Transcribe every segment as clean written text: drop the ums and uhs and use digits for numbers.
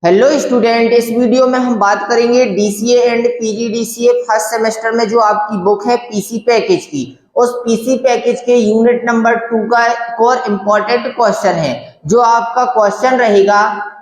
Hello student, इस video में हम बात करेंगे DCA and PGDCA first semester में जो आपकी बुक है पीसी पैकेज की। उस पीसी पैकेज के यूनिट नंबर 2 का एक और इम्पोर्टेंट क्वेश्चन है। जो आपका क्वेश्चन रहेगा,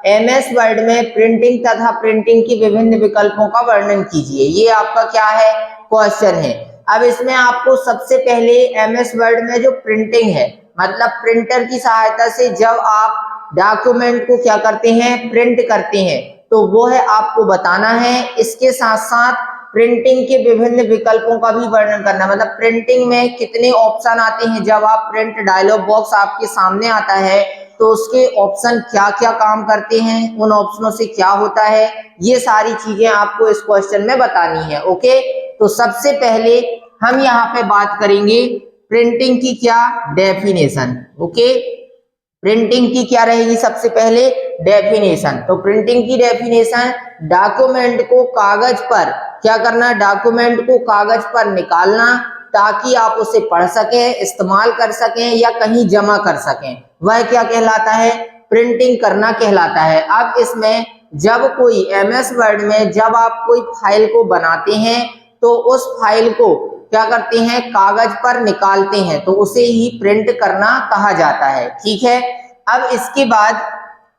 एमएस वर्ड में प्रिंटिंग तथा प्रिंटिंग के विभिन्न विकल्पों का वर्णन कीजिए। ये आपका क्या है, क्वेश्चन है। अब इसमें आपको सबसे पहले एमएस वर्ड में जो प्रिंटिंग है, मतलब प्रिंटर की सहायता से जब आप डॉक्यूमेंट को क्या करते हैं, प्रिंट करते हैं, तो वो है आपको बताना है। इसके साथ साथ प्रिंटिंग के विभिन्न विकल्पों का भी वर्णन करना, मतलब प्रिंटिंग में कितने ऑप्शन आते हैं। जब आप प्रिंट डायलॉग बॉक्स आपके सामने आता है तो उसके ऑप्शन क्या क्या काम करते हैं, उन ऑप्शनों से क्या होता है, ये सारी चीजें आपको इस क्वेश्चन में बतानी है। ओके, तो सबसे पहले हम यहाँ पे बात करेंगे प्रिंटिंग की क्या डेफिनेशन। ओके, प्रिंटिंग की क्या रहेगी, सबसे पहले डेफिनेशन। तो प्रिंटिंग की डेफिनेशन, डॉक्यूमेंट को कागज पर क्या करना, डॉक्यूमेंट को कागज पर निकालना ताकि आप उसे पढ़ सकें, इस्तेमाल कर सकें या कहीं जमा कर सकें, वह क्या कहलाता है, प्रिंटिंग करना कहलाता है। अब इसमें जब कोई एमएस वर्ड में जब आप कोई फाइल को बनाते हैं तो उस फाइल को क्या करते हैं, कागज पर निकालते हैं, तो उसे ही प्रिंट करना कहा जाता है। ठीक है, अब इसके बाद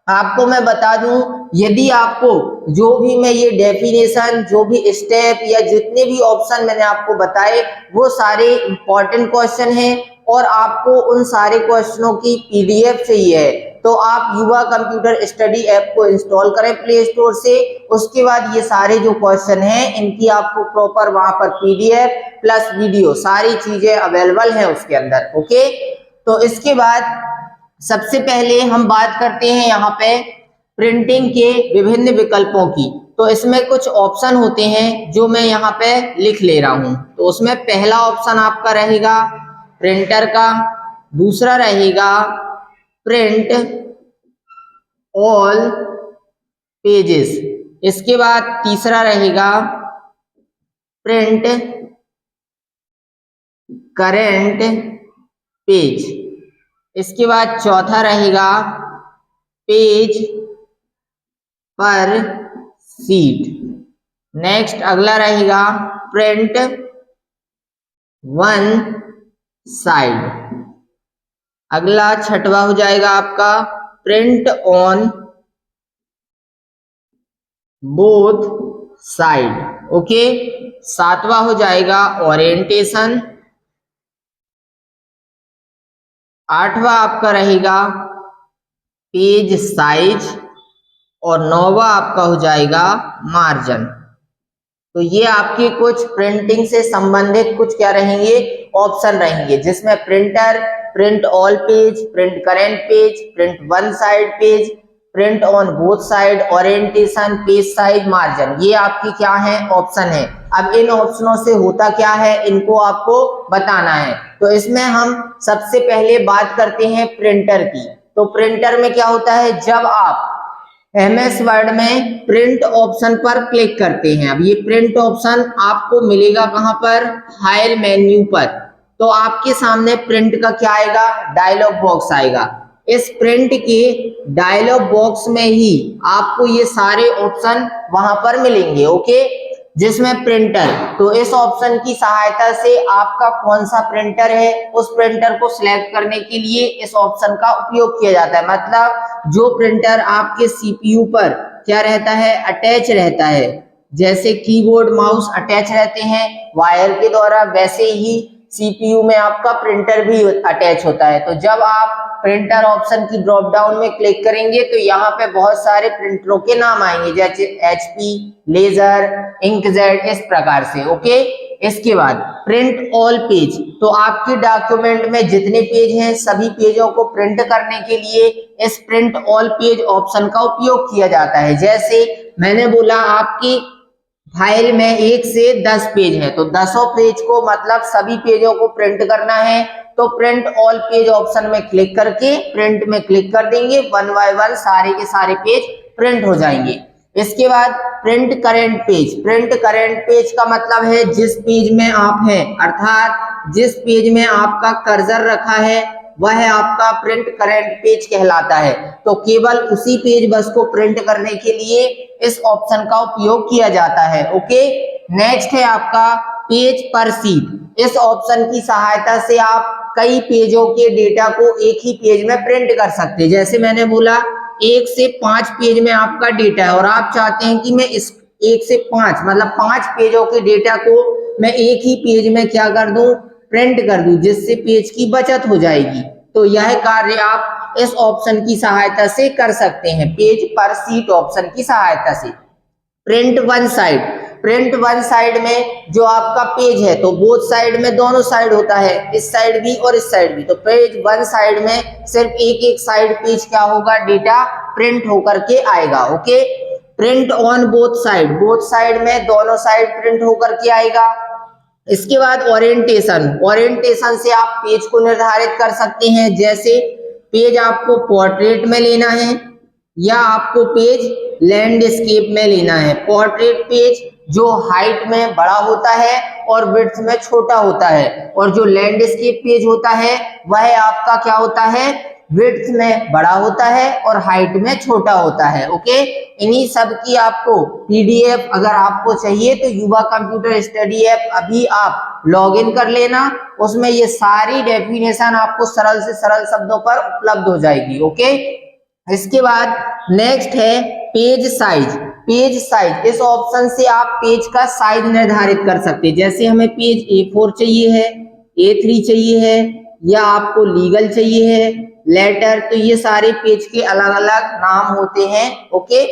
आपको मैं बता दूं, यदि आपको जो भी मैं ये डेफिनेशन, जो भी स्टेप या जितने भी ऑप्शन मैंने आपको बताए वो सारे इंपॉर्टेंट क्वेश्चन हैं और आपको उन सारे क्वेश्चनों की पीडीएफ चाहिए है, तो आप युवा कंप्यूटर स्टडी ऐप को इंस्टॉल करें प्ले स्टोर से। उसके बाद ये सारे जो क्वेश्चन हैं इनकी आपको प्रॉपर वहां पर पीडीएफ प्लस वीडियो सारी चीजें अवेलेबल हैं उसके अंदर। ओके, तो इसके बाद सबसे पहले हम बात करते हैं यहाँ पे प्रिंटिंग के विभिन्न विकल्पों की। तो इसमें कुछ ऑप्शन होते हैं जो मैं यहाँ पे लिख ले रहा हूँ। तो उसमें पहला ऑप्शन आपका रहेगा प्रिंटर का, दूसरा रहेगा प्रिंट ऑल पेजेस, इसके बाद तीसरा रहेगा प्रिंट करेंट पेज, इसके बाद चौथा रहेगा पेज पर सीट, नेक्स्ट अगला रहेगा प्रिंट वन साइड, अगला छठवा हो जाएगा आपका print on both side. Okay, सातवां हो जाएगा ओरिएंटेशन, आठवां आपका रहेगा पेज साइज और नौवां आपका हो जाएगा मार्जिन। तो ये आपके कुछ प्रिंटिंग से संबंधित कुछ क्या रहेंगे, ऑप्शन रहेंगे, जिसमें printer, print all page, print current page, print one side page, print on both side, orientation, page size, margin, ये आपकी क्या है, ऑप्शन है। अब इन ऑप्शनों से होता क्या है, इनको आपको बताना है। तो इसमें हम सबसे पहले बात करते हैं प्रिंटर की। तो प्रिंटर में क्या होता है, जब आप एमएस वर्ड में प्रिंट ऑप्शन पर क्लिक करते हैं, अब ये प्रिंट ऑप्शन आपको मिलेगा कहां पर, फाइल मेन्यू पर। तो आपके सामने प्रिंट का क्या आएगा, डायलॉग बॉक्स आएगा। इस प्रिंट के डायलॉग बॉक्स में ही आपको ये सारे ऑप्शन वहां पर मिलेंगे। ओके, जिसमें प्रिंटर, तो इस ऑप्शन की सहायता से आपका कौन सा प्रिंटर है उस प्रिंटर को सिलेक्ट करने के लिए इस ऑप्शन का उपयोग किया जाता है। मतलब जो प्रिंटर आपके सीपीयू पर क्या रहता है, अटैच रहता है, जैसे कीबोर्ड माउस अटैच रहते हैं वायर के द्वारा, वैसे ही सीपीयू में आपका प्रिंटर भी अटैच होता है। तो जब आप प्रिंटर ऑप्शन की ड्रॉप डाउन में क्लिक करेंगे तो यहाँ पे बहुत सारे प्रिंटरों के नाम आएंगे, जैसे एचपी, लेजर, इंकजेट, इस प्रकार से। ओके, इसके बाद प्रिंट ऑल पेज, तो आपके डॉक्यूमेंट में जितने पेज हैं सभी पेजों को प्रिंट करने के लिए इस प्रिंट ऑल पेज ऑप्शन का उपयोग किया जाता है। जैसे मैंने बोला आपकी फाइल में 1 से 10 पेज है, तो 10 पेज को मतलब सभी पेजों को प्रिंट करना है, तो प्रिंट ऑल पेज ऑप्शन में क्लिक करके प्रिंट में क्लिक कर देंगे, वन बाय वन सारे के सारे पेज प्रिंट हो जाएंगे। इसके बाद print current page, print current page का मतलब है जिस पेज में आप हैं, अर्थात जिस पेज में आपका कर्सर रखा है वह आपका प्रिंट करंट पेज कहलाता है। तो केवल उसी पेज बस को प्रिंट करने के लिए इस ऑप्शन का उपयोग किया जाता है। ओके, नेक्स्ट है आपका पेज पर शीट। इस ऑप्शन की सहायता से आप कई पेजों के डेटा को एक ही पेज में प्रिंट कर सकते हैं। जैसे मैंने बोला 1 से 5 पेज में आपका डेटा है और आप चाहते हैं कि मैं इस 1 से 5 मतलब 5 पेजों के डेटा को मैं एक ही पेज में क्या कर दूं, प्रिंट कर दूं, जिससे पेज की बचत हो जाएगी। तो यह कार्य आप इस ऑप्शन की सहायता से कर सकते हैं, पेज पर शीट ऑप्शन की सहायता से। Print one side, print one side में जो आपका पेज है तो बोथ साइड में दोनों साइड होता है, इस साइड भी और इस साइड भी। तो पेज वन साइड में सिर्फ एक साइड पेज क्या होगा, डेटा प्रिंट होकर के आएगा। Okay, print on both side, both side में दोनों साइड प्रिंट होकर के आएगा। इसके बाद ओरिएंटेशन, ओरिएंटेशन से आप पेज को निर्धारित कर सकते हैं। जैसे पेज आपको पोर्ट्रेट में लेना है या आपको पेज लैंडस्केप में लेना है। पोर्ट्रेट पेज जो हाइट में बड़ा होता है और विड्थ में छोटा होता है, और जो लैंडस्केप पेज होता है वह आपका क्या होता है, विड्थ में बड़ा होता है और हाइट में छोटा होता है। ओके, इन्हीं सब की आपको पीडीएफ अगर आपको चाहिए तो युवा कंप्यूटर स्टडी ऐप अभी आप लॉगिन कर लेना, उसमें ये सारी डेफिनेशन आपको सरल से सरल शब्दों पर उपलब्ध हो जाएगी। ओके, इसके बाद नेक्स्ट है पेज साइज। पेज साइज, इस ऑप्शन से आप पेज का साइज निर्धारित कर सकते हैं। जैसे हमें पेज A4 चाहिए है, A3 चाहिए है, या आपको लीगल चाहिए है, लेटर, तो ये सारे पेज के अलग अलग नाम होते हैं। ओके,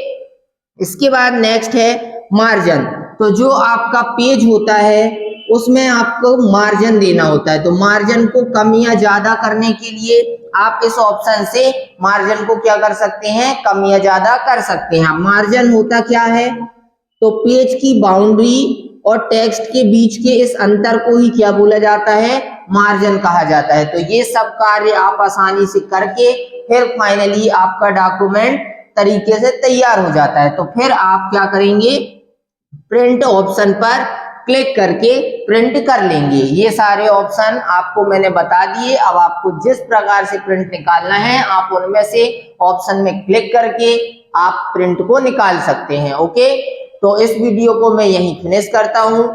इसके बाद नेक्स्ट है मार्जिन। तो जो आपका पेज होता है उसमें आपको मार्जिन देना होता है। तो मार्जिन को कम या ज्यादा करने के लिए आप इस ऑप्शन से मार्जिन को क्या कर सकते हैं, कम या ज्यादा कर सकते हैं। मार्जिन होता क्या है, तो पेज की बाउंड्री और टेक्स्ट के बीच के इस अंतर को ही क्या बोला जाता है, मार्जिन कहा जाता है। तो ये सब कार्य आप आसानी से करके फिर फाइनली आपका डॉक्यूमेंट तरीके से तैयार हो जाता है। तो फिर आप क्या करेंगे, प्रिंट ऑप्शन पर क्लिक करके प्रिंट कर लेंगे। ये सारे ऑप्शन आपको मैंने बता दिए। अब आपको जिस प्रकार से प्रिंट निकालना है आप उनमें से ऑप्शन में क्लिक करके आप प्रिंट को निकाल सकते हैं। ओके, तो इस वीडियो को मैं यहीं फिनिश करता हूं।